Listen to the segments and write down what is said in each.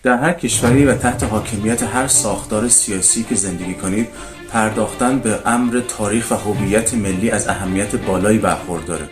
در هر کشوری و تحت حاکمیت هر ساختار سیاسی که زندگی کنید، پرداختن به امر تاریخ و هویت ملی از اهمیت بالایی برخورداره.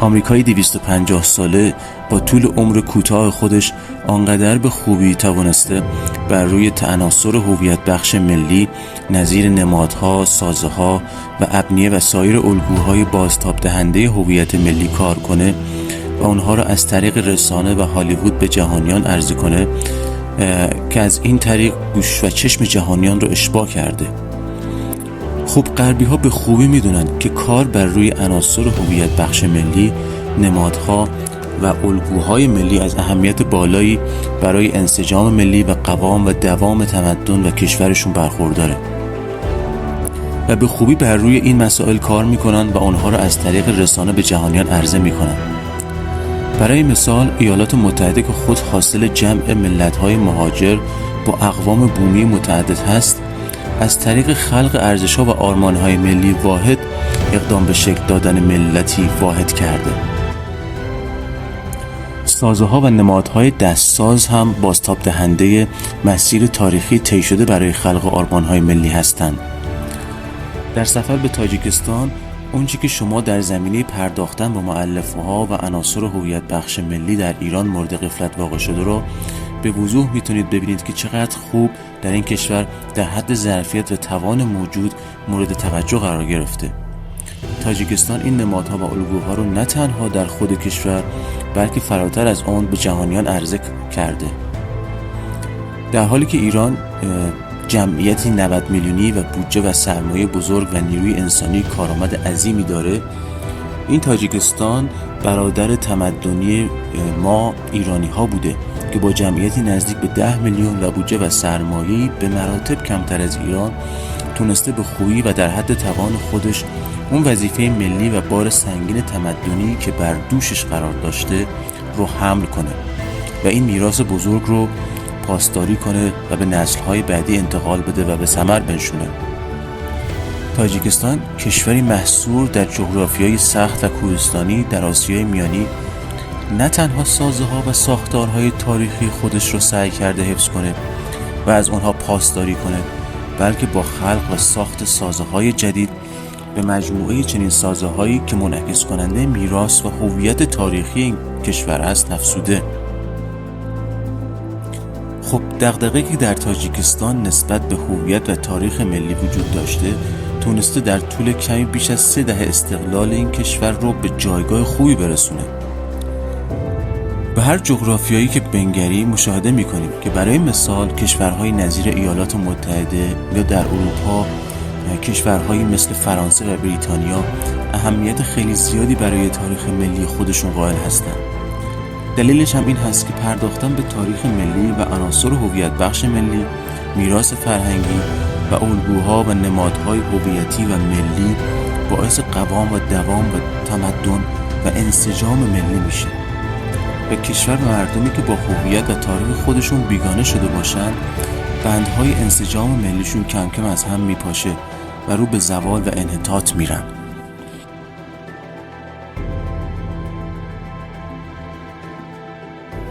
آمریکای 250 ساله با طول عمر کوتاه خودش آنقدر به خوبی توانسته بر روی عناصر هویت بخش ملی نظیر نمادها، سازها و ابنیه و سایر الگوهای بازتاب دهنده هویت ملی کار کنه و اونها را از طریق رسانه و هالیوود به جهانیان عرضه کنه که از این طریق گوش و چشم جهانیان رو اشباع کرده. خب غربی ها به خوبی میدونن که کار بر روی عناصر هویت بخش ملی، نمادها و الگوهای ملی از اهمیت بالایی برای انسجام ملی و قوام و دوام تمدن و کشورشون برخورداره و به خوبی بر روی این مسائل کار میکنن و اونها را از طریق رسانه به جهانیان عرضه میکنن. برای مثال ایالات متحده که خود حاصل جمع ملت‌های مهاجر با اقوام بومی متعدد هست، از طریق خلق ارزش‌ها و آرمان‌های ملی واحد اقدام به شکل دادن ملتی واحد کرده. سازها و نمادهای دستساز هم بازتاب دهنده مسیر تاریخی طی شده برای خلق آرمان‌های ملی هستند. در سفر به تاجیکستان، اونچه که شما در زمینه پرداختن با مؤلفه‌ها و عناصر هویت بخش ملی در ایران مورد غفلت واقع شده رو به وضوح میتونید ببینید که چقدر خوب در این کشور در حد ظرفیت و توان موجود مورد توجه قرار گرفته. تاجیکستان این نمادها و الگوها رو نه تنها در خود کشور بلکه فراتر از آن به جهانیان عرضه کرده. در حالی که ایران جمعیتی 90 میلیونی و بودجه و سرمایه بزرگ و نیروی انسانی کارآمد عظیمی داره، این تاجیکستان برادر تمدنی ما ایرانی ها بوده که با جمعیتی نزدیک به 10 میلیون و بودجه و سرمایه‌ای به مراتب کمتر از ایران تونسته به خوبی و در حد توان خودش اون وظیفه ملی و بار سنگین تمدنی که بر دوشش قرار داشته رو حمل کنه و این میراث بزرگ رو پاسداری کنه و به نسل‌های بعدی انتقال بده و به ثمر بنشونه. تاجیکستان کشوری محصور در جغرافیای سخت و کوهستانی در آسیای میانی نه تنها سازها و ساختارهای تاریخی خودش رو سعی کرده حفظ کنه و از اونها پاسداری کنه، بلکه با خلق و ساخت سازهای جدید به مجموعه چنین سازهایی که منعکس کننده میراث و هویت تاریخی این کشور است افزوده. خب دغدغه‌ای که در تاجیکستان نسبت به هویت و تاریخ ملی وجود داشته تونسته در طول کمی بیش از 3 دهه استقلال این کشور رو به جایگاه خوبی برسونه. به هر جغرافیایی که بنگری مشاهده می‌کنیم که برای مثال کشورهای نظیر ایالات متحده یا در اروپا کشورهایی مثل فرانسه و بریتانیا اهمیت خیلی زیادی برای تاریخ ملی خودشون قائل هستند. دلیلش هم این هست که پرداختن به تاریخ ملی و عناصر هویت بخش ملی، میراث فرهنگی و الگوها و نمادهای هویتی و ملی باعث قوام و دوام و تمدن و انسجام ملی میشه. و کشور و مردمی که با هویت و تاریخ خودشون بیگانه شده باشن، بندهای انسجام ملیشون کم کم از هم میپاشه و رو به زوال و انحطاط میرن.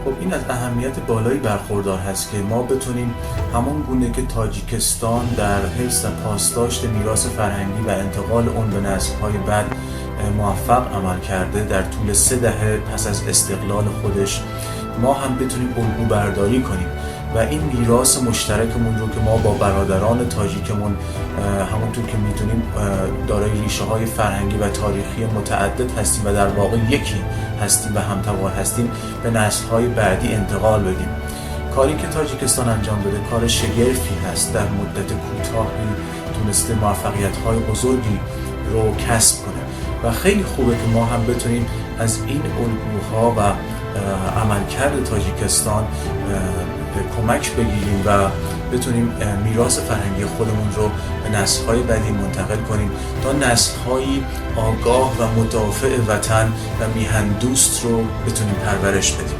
خب این از اهمیت بالایی برخوردار هست که ما بتونیم همون گونه که تاجیکستان در حفظ و پاسداشت میراث فرهنگی و انتقال اون به نسل‌های بعد موفق عمل کرده در طول 3 دهه پس از استقلال خودش، ما هم بتونیم الگو برداری کنیم و این میراث مشترکمون رو که ما با برادران تاجیکمون همونطور که میتونیم دارای ریشه های فرهنگی و تاریخی متعدد هستیم و در واقع یکی هستیم و همتوار هستیم به نسل های بعدی انتقال بدیم. کاری که تاجیکستان انجام داده کار شگرفی هست، در مدت کوتاهی تونسته موفقیت های بزرگی رو کسب کنه و خیلی خوبه که ما هم بتونیم از این الگوها و عملکرد تاجیکستان کمک بگیریم و بتونیم میراث فرهنگی خودمون رو به نسل‌های بعدی منتقل کنیم تا نسل‌های آگاه و مدافع وطن و میهن دوست رو بتونیم پرورش بدیم.